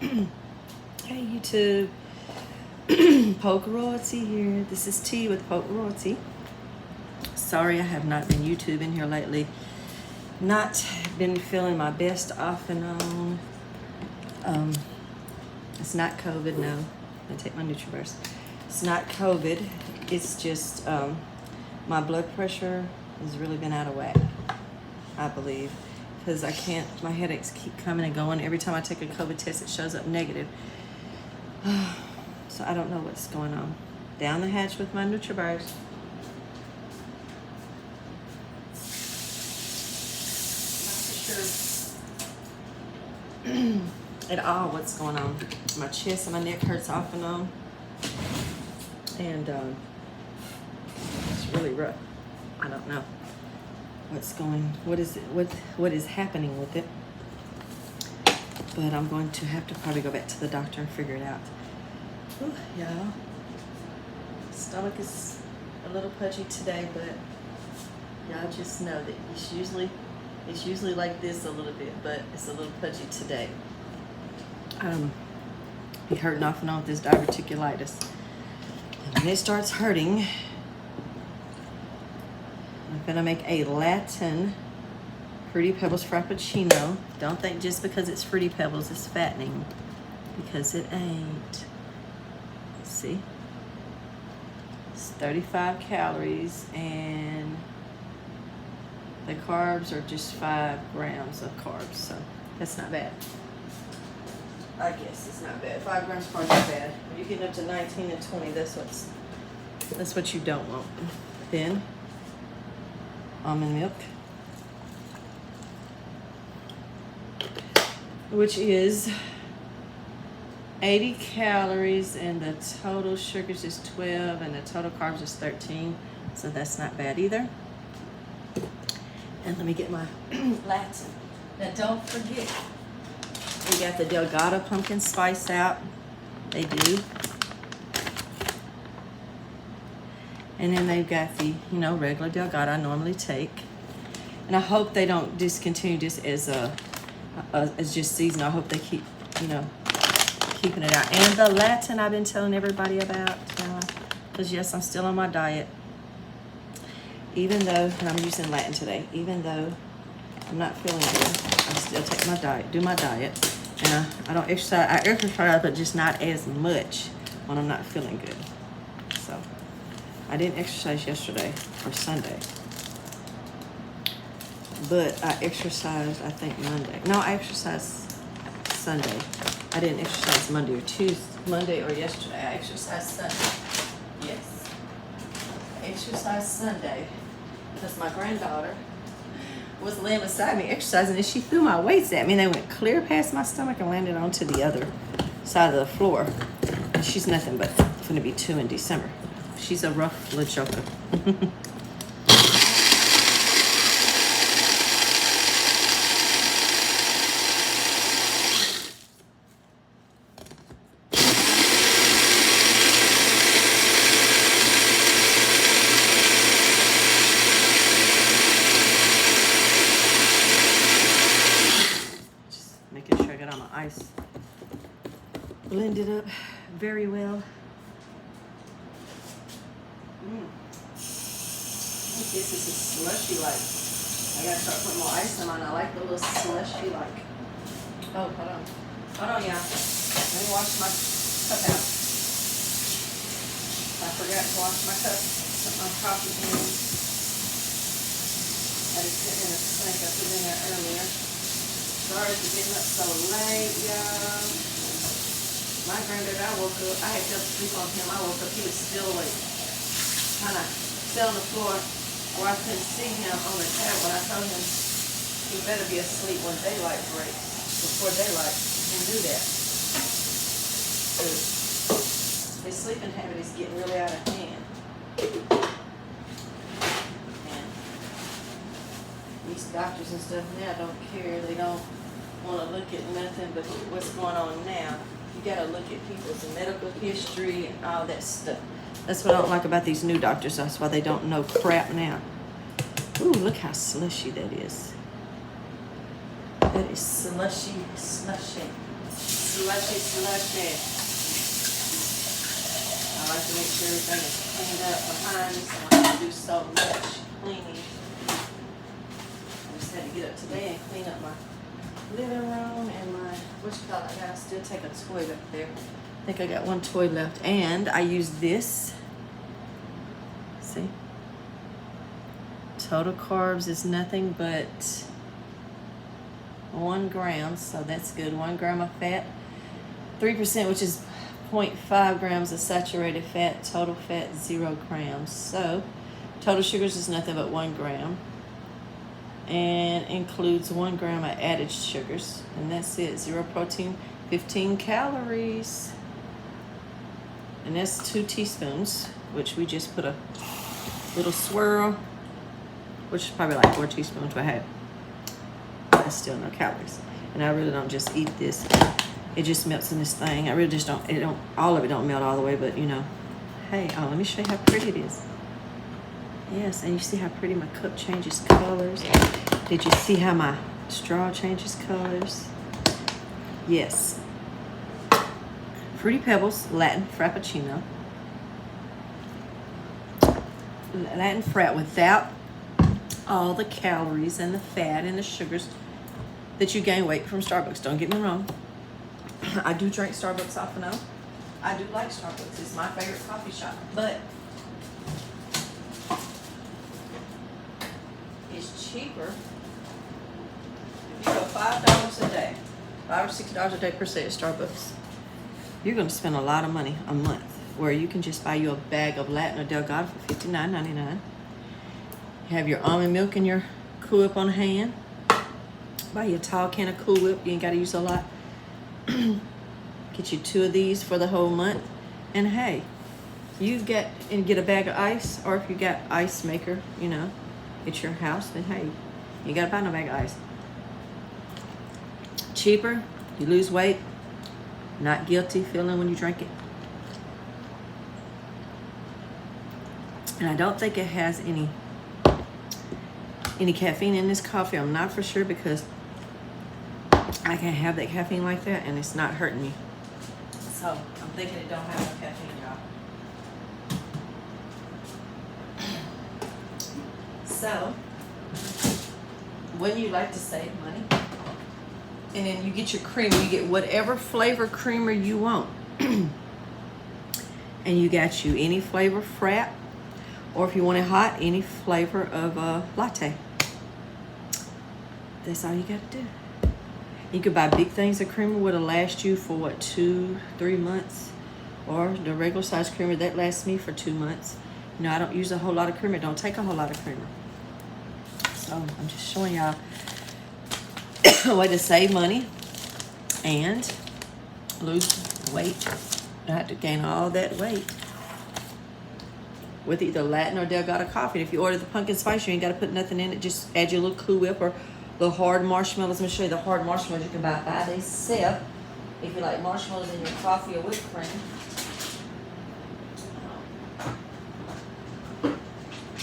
Hey YouTube, Polk Royalty here. This is T with Polk Royalty. Sorry I have not been YouTubing here lately. Not been feeling my best off and on. It's not COVID, no. I take my NutriBurst. It's not COVID. It's just my blood pressure has really been out of whack, I believe. Because I can't, my headaches keep coming and going. Every time I take a COVID test, it shows up negative. So I don't know what's going on. Down the hatch with my NutriBurst. Not for sure at all what's going on. My chest and my neck hurts off and on. And it's really rough. I don't know what is happening with it. But I'm going to have to probably go back to the doctor and figure it out. Ooh, y'all. Stomach is a little pudgy today, but y'all just know that it's usually like this a little bit, but it's a little pudgy today. Be hurting off and on with this diverticulitis. And when it starts hurting, I'm gonna make a Latin Fruity Pebbles Frappuccino. Don't think just because it's Fruity Pebbles it's fattening, because it ain't. See? It's 35 calories and the carbs are just 5 grams of carbs, so that's not bad. I guess it's not bad. 5 grams carbs not bad. When you get up to 19 and 20, that's what you don't want. Then almond milk, which is 80 calories and the total sugars is 12 and the total carbs is 13, so that's not bad either. And let me get my Latin. Now don't forget, we got the Delgado pumpkin spice out. They do. And then they've got the, regular Delgado I normally take. And I hope they don't discontinue this as just seasonal. I hope they keep, keeping it out. And the Latin I've been telling everybody about, because yes, I'm still on my diet. Even though, and I'm using Latin today, even though I'm not feeling good, I still take my diet, do my diet. And I don't exercise, I exercise, but just not as much when I'm not feeling good. So I didn't exercise yesterday or Sunday, but I exercised, I think Monday. No, I exercised Sunday. I didn't exercise Monday or yesterday. I exercised Sunday. Yes. I exercised Sunday because my granddaughter was laying beside me exercising and she threw my weights at me and they went clear past my stomach and landed onto the other side of the floor. And she's nothing but going to be 2 in December. She's a rough little joker. Blend it up very well. This is a slushy like. I gotta start putting more ice in mine. I like the little slushy like. Oh, hold on, y'all. Let me wash my cup out. I forgot to wash my cup. Put my coffee in. I just put it in a sink. I put it in there earlier. Sorry for getting up so late, y'all. My granddad, I woke up, I had to sleep on him. I woke up, he was still awake. Kind of fell on the floor where I couldn't see him on the tab when I told him he better be asleep when daylight breaks. Before daylight, he knew that. His sleeping habit is getting really out of hand. And these doctors and stuff now don't care. They don't want to look at nothing but what's going on now. You gotta look at people's medical history and all that stuff. That's what I don't like about these new doctors. That's why they don't know crap now. Ooh, look how slushy that is. That is slushy. luscious, luscious. I like to make sure everything is cleaned up behind me, so I don't have to do so much cleaning. I just had to get up today and clean up my living room and my, what you call it, I gotta still take a toy up there. I think I got one toy left. And I use this. See? Total carbs is nothing but 1 gram, so that's good. 1 gram of fat, 3%, which is 0.5 grams of saturated fat, total fat 0 grams. So total sugars is nothing but 1 gram, and includes 1 gram of added sugars, and that's it. 0 protein, 15 calories, and that's 2 teaspoons, which we just put a little swirl, which is probably like 4 teaspoons, but hey, that's still no calories. And I really don't just eat this. It just melts in this thing. I really just don't, all of it don't melt all the way, but you know, hey, oh, let me show you how pretty it is. Yes, and you see how pretty my cup changes colors? Did you see how my straw changes colors? Yes. Fruity Pebbles Latin Frappuccino. Latin Frat without all the calories and the fat and the sugars that you gain weight from Starbucks. Don't get me wrong. I do drink Starbucks off and on. I do like Starbucks. It's my favorite coffee shop. But it's cheaper if you go $5 a day, $5 or $6 a day per se at Starbucks. You're going to spend a lot of money a month, where you can just buy you a bag of Latin or Delgado for $59.99. You have your almond milk and your Cool Whip on hand. Buy you a tall can of Cool Whip. You ain't got to use a lot. Get you 2 of these for the whole month. And hey, you get a bag of ice, or if you got ice maker, you know, at your house, then hey, you got to buy no bag of ice. Cheaper, you lose weight, not guilty feeling when you drink it. And I don't think it has any caffeine in this coffee. I'm not for sure, because I can't have that caffeine like that, and it's not hurting me. So I'm thinking it don't have no caffeine, y'all. So wouldn't you like to save money? And then you get your creamer. You get whatever flavor creamer you want. And you got you any flavor Frap, or if you want it hot, any flavor of latte. That's all you got to do. You could buy big things of creamer, would last you for what, 2-3 months, or the regular size creamer that lasts me for 2 months. You know, I don't use a whole lot of creamer. It don't take a whole lot of creamer. So I'm just showing y'all a way to save money and lose weight. Not have to gain all that weight with either Latin or Delgado coffee. If you order the pumpkin spice, you ain't got to put nothing in it. Just add your little Cool Whip or the hard marshmallows. Let me show you the hard marshmallows you can buy by themselves. If you like marshmallows in your coffee or whipped cream.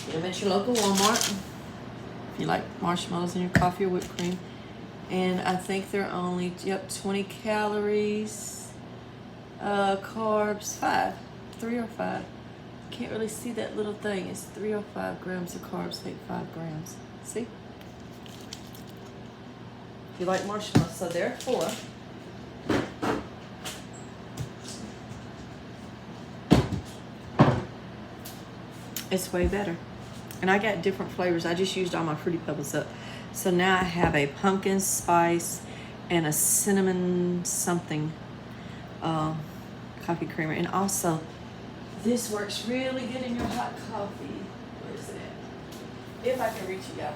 Get them at your local Walmart. If you like marshmallows in your coffee or whipped cream. And I think they're only, 20 calories, carbs, 3 or 5. Can't really see that little thing. It's 3 or 5 grams of carbs, I think 5 grams. See? If you like marshmallows, so therefore, it's way better. And I got different flavors. I just used all my Fruity Pebbles up. So now I have a pumpkin spice and a cinnamon something coffee creamer. And also, this works really good in your hot coffee. Where is it at? If I can reach it, y'all.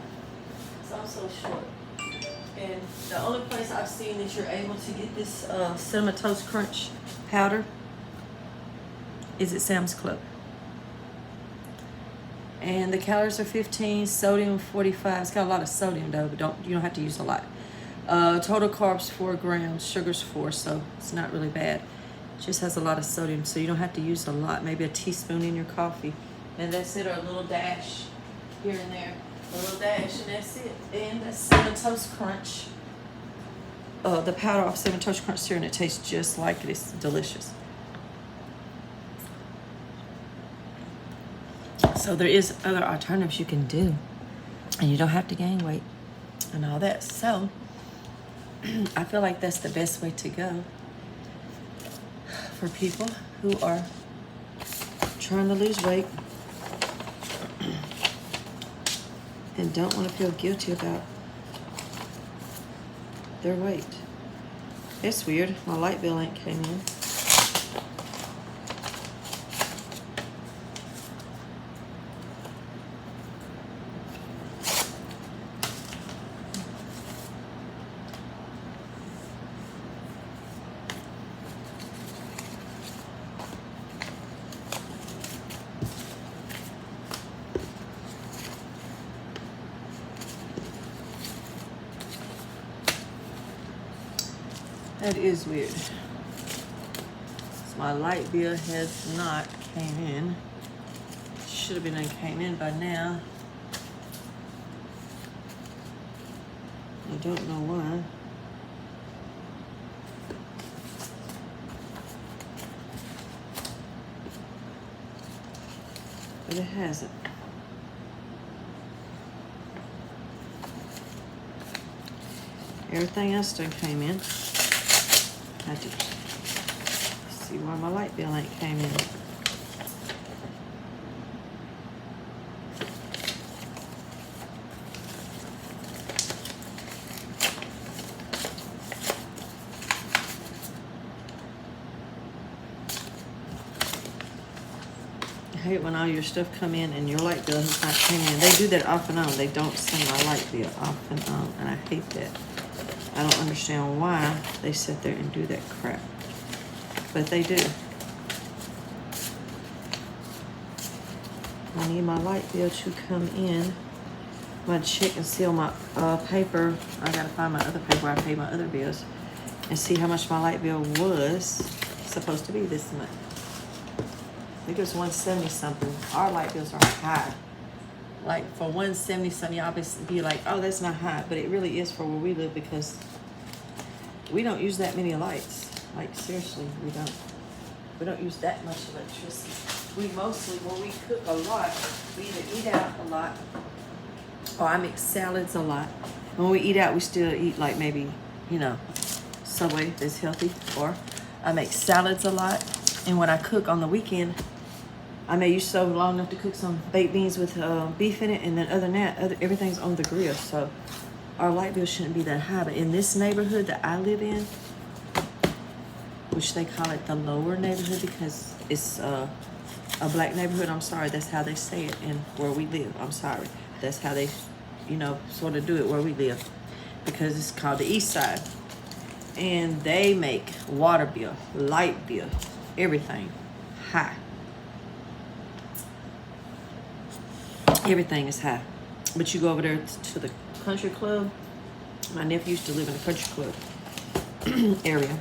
So I'm so short. And the only place I've seen that you're able to get this Cinnamon Toast Crunch powder is at Sam's Club. And the calories are 15, sodium 45. It's got a lot of sodium though, but you don't have to use a lot. Total carbs 4 grams, sugars 4, so it's not really bad. It just has a lot of sodium, so you don't have to use a lot. Maybe a teaspoon in your coffee, and that's it, or a little dash here and there. A little dash, and that's it. And that's Cinnamon Toast Crunch. the powder off Cinnamon Toast Crunch cereal, and it tastes just like it. It's delicious. So there is other alternatives you can do, and you don't have to gain weight and all that. So I feel like that's the best way to go for people who are trying to lose weight and don't want to feel guilty about their weight. It's weird. My light bill ain't came in. That is weird. So my light bill has not came in. Should have been came in by now. I don't know why. But it hasn't. Everything else done came in. I had to see why my light bill ain't came in. I hate when all your stuff come in and your light bill has not came in. They do that off and on. They don't send my light bill off and on, and I hate that. I don't understand why they sit there and do that crap, but they do. I need my light bill to come in. I'm gonna check and seal my paper. I gotta find my other paper where I pay my other bills and see how much my light bill was supposed to be this month. I think it was 170 something. Our light bills are high. Like for 170 something, y'all be like, oh, that's not high, but it really is for where we live because we don't use that many lights. Like seriously, we don't use that much electricity. We mostly, when we cook a lot, we either eat out a lot or I make salads a lot. When we eat out, we still eat like maybe, Subway that's healthy, or I make salads a lot. And when I cook on the weekend, I may use so long enough to cook some baked beans with beef in it, and then other than that, everything's on the grill. So our light bill shouldn't be that high. But in this neighborhood that I live in, which they call it the lower neighborhood because it's a black neighborhood, I'm sorry, that's how they say it in where we live. I'm sorry. That's how they, sort of do it where we live because it's called the East Side. And they make water bill, light bill, everything high. Everything is high. But you go over there to the country club. My nephew used to live in the country club area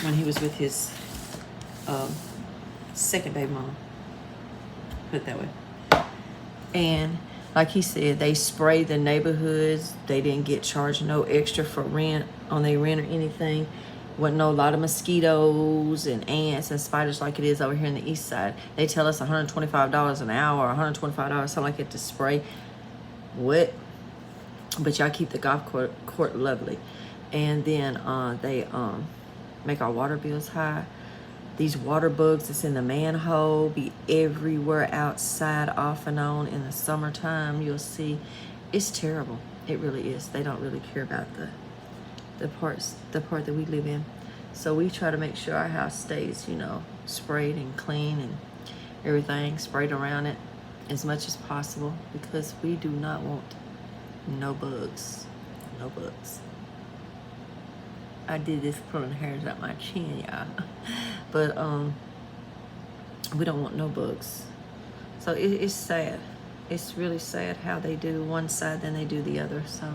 when he was with his second baby mama. Put it that way. And like he said, they sprayed the neighborhoods. They didn't get charged no extra for rent on their rent or anything. Wasn't no lot of mosquitoes and ants and spiders like it is over here in the East Side. They tell us $125 an hour, $125, something like that to spray. What? But y'all keep the golf court lovely. And then they make our water bills high. These water bugs that's in the manhole be everywhere outside off and on in the summertime. You'll see. It's terrible. It really is. They don't really care about the part that we live in. So we try to make sure our house stays, sprayed and clean and everything sprayed around it as much as possible because we do not want no bugs. No bugs. I did this pulling hairs out my chin, y'all. But we don't want no bugs. So it's sad. It's really sad how they do one side then they do the other. So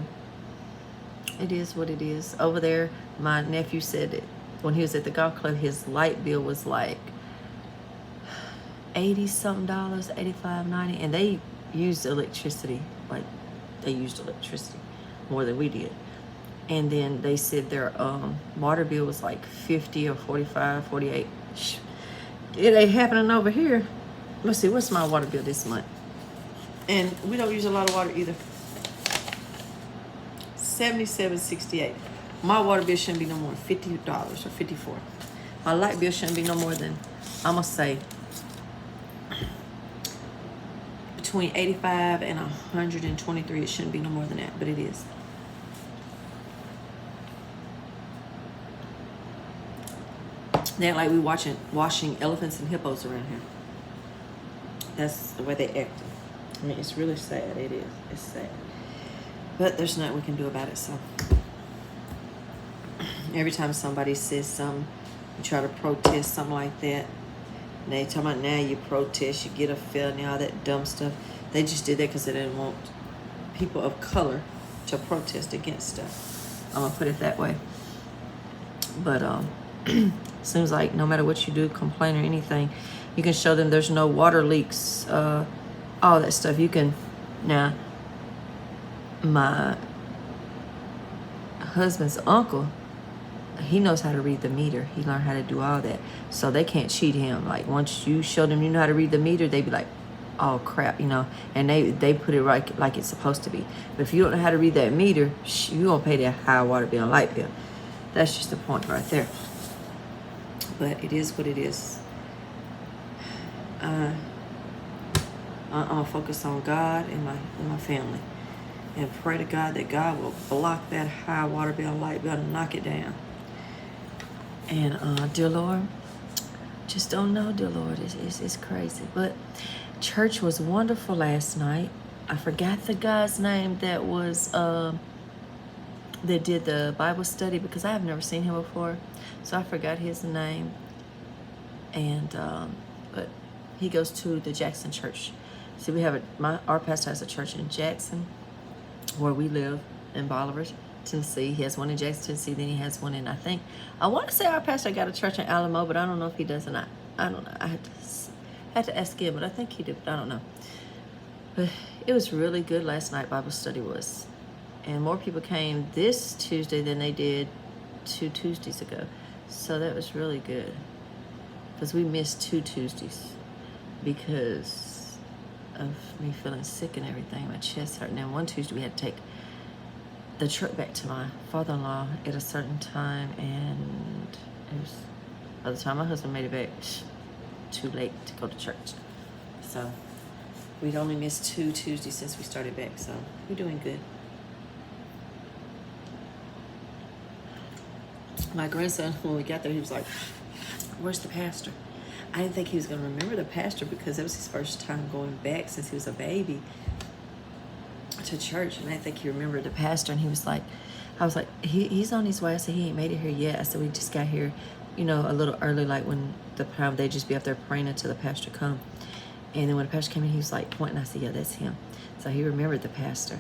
it is what it is. Over there, my nephew said it when he was at the golf club, his light bill was like $80-something, $85, $90, and they used electricity. Like they used electricity more than we did. And then they said their water bill was like 50 or 45, 48. It ain't happening over here. Let's see, what's my water bill this month? And we don't use a lot of water either. $77.68. My water bill shouldn't be no more than $50 or $54. My light bill shouldn't be no more than, I'm gonna say, between 85 and 123. It shouldn't be no more than that, but it is. They act like we washing elephants and hippos around here. That's the way they act. I mean, it's really sad. It is. It's sad. But there's nothing we can do about it. So every time somebody says something, you try to protest something like that, and they talk about now you protest, you get a felony, all that dumb stuff. They just did that because they didn't want people of color to protest against stuff. I'm gonna put it that way. But seems like no matter what you do, complain or anything, you can show them there's no water leaks, all that stuff. You can. Now, my husband's uncle, he knows how to read the meter. He learned how to do all that. So they can't cheat him. Like, once you show them you know how to read the meter, they be like, oh crap, you know, and they put it right like it's supposed to be. But if you don't know how to read that meter, you gonna pay that high water bill and light bill. That's just the point right there. But it is what it is. I'm gonna focus on God and my family, and pray to God that God will block that high water bill and light bill and knock it down. And dear Lord, just don't know, dear Lord, it's crazy. But church was wonderful last night. I forgot the guy's name that was that did the Bible study, because I have never seen him before, so I forgot his name. And but he goes to the Jackson church. See, we have our pastor has a church in Jackson, where we live, in Bolivar, Tennessee. He has one in Jackson, Tennessee. Then he has one in, I want to say our pastor got a church in Alamo, but I don't know if he does or not. I don't know. I had to ask him, but I think he did. I don't know. But it was really good last night. Bible study was, and more people came this Tuesday than they did 2 Tuesdays ago. So that was really good, because we missed 2 Tuesdays because of me feeling sick and everything. My chest hurt. And then one Tuesday we had to take the truck back to my father-in-law at a certain time, and it was, by the time my husband made it back, too late to go to church. So we'd only missed 2 Tuesdays since we started back, so we're doing good. My grandson, when we got there, he was like, where's the pastor? I didn't think he was going to remember the pastor, because it was his first time going back since he was a baby to church, and I didn't think he remembered the pastor. And he was like, I was like, he's on his way. I said, he ain't made it here yet. I said, we just got here, you know, a little early, like when the time they just be up there praying until the pastor come. And then when the pastor came in, he was like pointing. I said, yeah, that's him. So he remembered the pastor,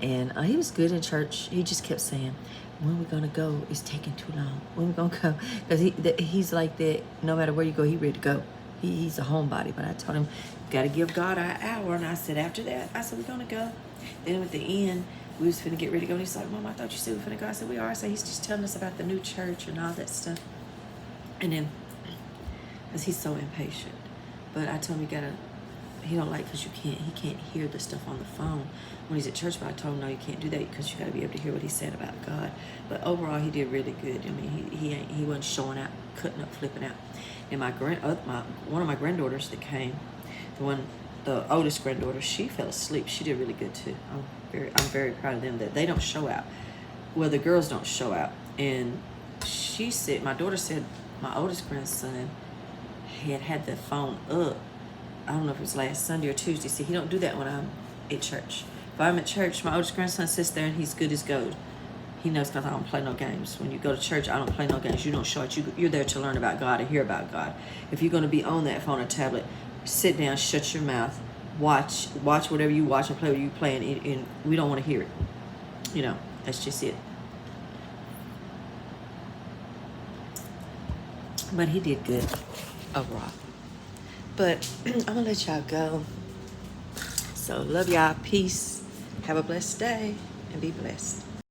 and he was good in church. He just kept saying, when we gonna go? It's taking too long. When we gonna go? Because he's like that. No matter where you go, he ready to go. He's a homebody. But I told him, got to give God an hour. And I said, after that, I said, we're gonna go. Then at the end, we was finna get ready to go. And he's like, Mom, I thought you said we finna go. I said, we are. So he's just telling us about the new church and all that stuff. And then, because he's so impatient. But I told him, he don't like, because he can't hear the stuff on the phone when he's at church. But I told him, no, you can't do that, because you got to be able to hear what he said about God. But overall, he did really good. I mean, he wasn't showing out, cutting up, flipping out. And one of my granddaughters that came, the oldest granddaughter, she fell asleep. She did really good too. I'm very proud of them that they don't show out. Well, the girls don't show out. And she said, my daughter said, my oldest grandson had the phone up. I don't know if it was last Sunday or Tuesday. See, he don't do that when I'm at church. If I'm at church, my oldest grandson sits there and he's good as gold. He knows, because I don't play no games. When you go to church, I don't play no games. You don't show it. You're there to learn about God and hear about God. If you're going to be on that phone or tablet, sit down, shut your mouth, watch whatever you watch and play what you play, and we don't want to hear it. You know, that's just it. But he did good overall. But I'm going to let y'all go. So love y'all. Peace. Have a blessed day and be blessed.